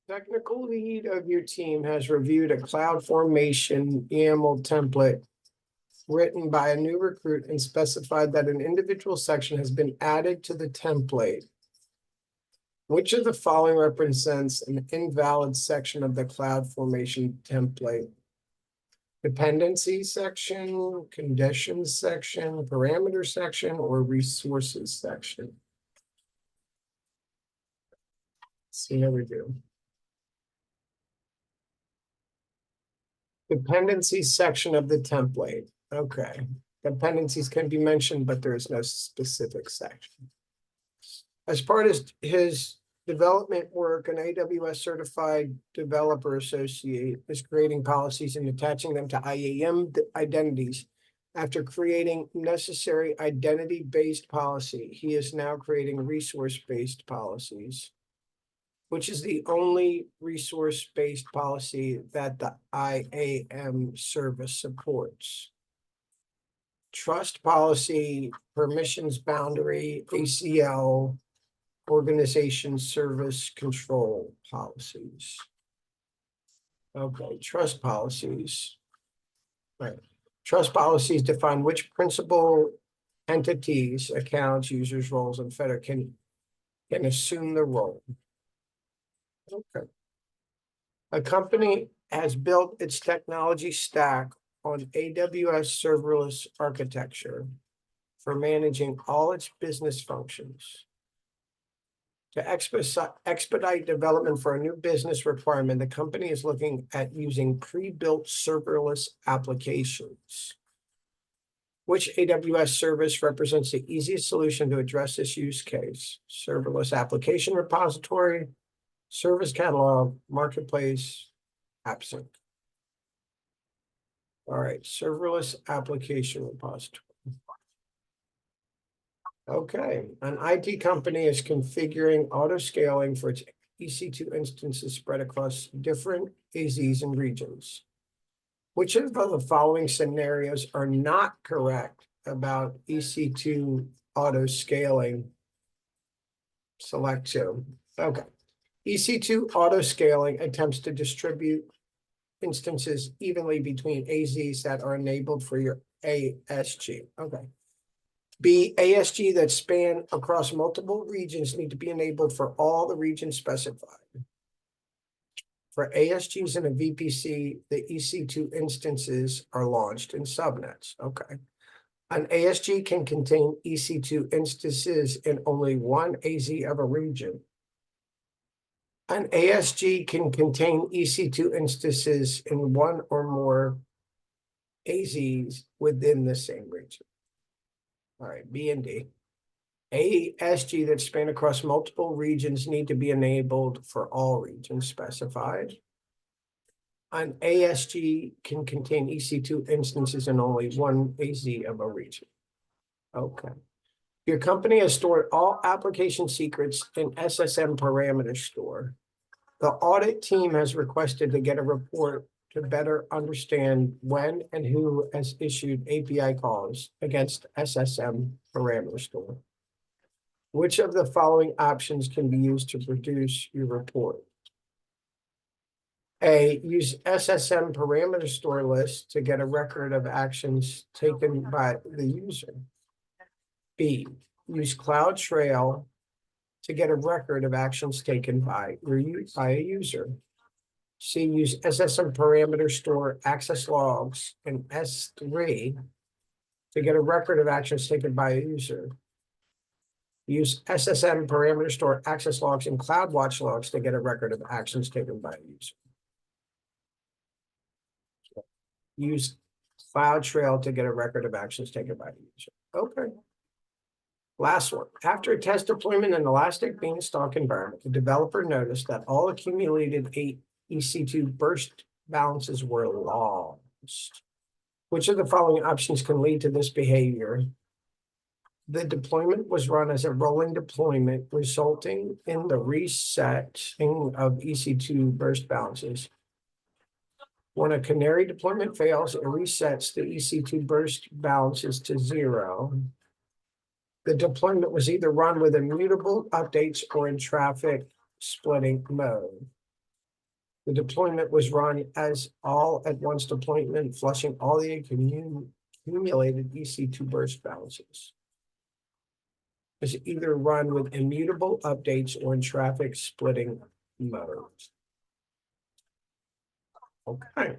Technical lead of your team has reviewed a cloud formation YAML template written by a new recruit and specified that an individual section has been added to the template. Which of the following represents an invalid section of the cloud formation template? Dependency section, conditions section, parameter section, or resources section? See how we do. Dependencies section of the template. Okay. Dependencies can be mentioned, but there is no specific section. As part of his development work, an AWS certified developer associate is creating policies and attaching them to IAM identities. After creating necessary identity-based policy, he is now creating resource-based policies, which is the only resource-based policy that the IAM service supports. Trust policy, permissions boundary, ACL, organization service control policies. Okay, trust policies. Right. Trust policies define which principal entities, accounts, users, roles, and federal can assume the role. Okay. A company has built its technology stack on AWS serverless architecture for managing all its business functions. To expedite development for a new business requirement, the company is looking at using pre-built serverless applications. Which AWS service represents the easiest solution to address this use case? Serverless application repository, service catalog, marketplace, AppSync. All right, serverless application repository. Okay, an IT company is configuring auto scaling for its EC2 instances spread across different AZs and regions. Which of the following scenarios are not correct about EC2 auto scaling? Select two. Okay. EC2 auto scaling attempts to distribute instances evenly between AZs that are enabled for your ASG. Okay. B, ASG that span across multiple regions need to be enabled for all the regions specified. For ASGs in a VPC, the EC2 instances are launched in subnets. Okay. An ASG can contain EC2 instances in only one AZ of a region. An ASG can contain EC2 instances in one or more AZs within the same region. All right, B and D. ASG that span across multiple regions need to be enabled for all regions specified. An ASG can contain EC2 instances in only one AZ of a region. Okay. Your company has stored all application secrets in SSM parameter store. The audit team has requested to get a report to better understand when and who has issued API calls against SSM parameter store. Which of the following options can be used to produce your report? A, use SSM parameter store list to get a record of actions taken by the user. B, use CloudTrail to get a record of actions taken by a user. C, use SSM parameter store access logs in S3 to get a record of actions taken by a user. Use SSM parameter store access logs in CloudWatch logs to get a record of actions taken by a user. Use CloudTrail to get a record of actions taken by the user. Okay. Last one. After a test deployment in Elastic Beanstalk environment, the developer noticed that all accumulated EC2 burst balances were lost. Which of the following options can lead to this behavior? The deployment was run as a rolling deployment, resulting in the resetting of EC2 burst balances. When a canary deployment fails, it resets the EC2 burst balances to 0. The deployment was either run with immutable updates or in traffic splitting mode. The deployment was run as all at once deployment, flushing all the accumulated EC2 burst balances. Is either run with immutable updates or in traffic splitting modes. Okay.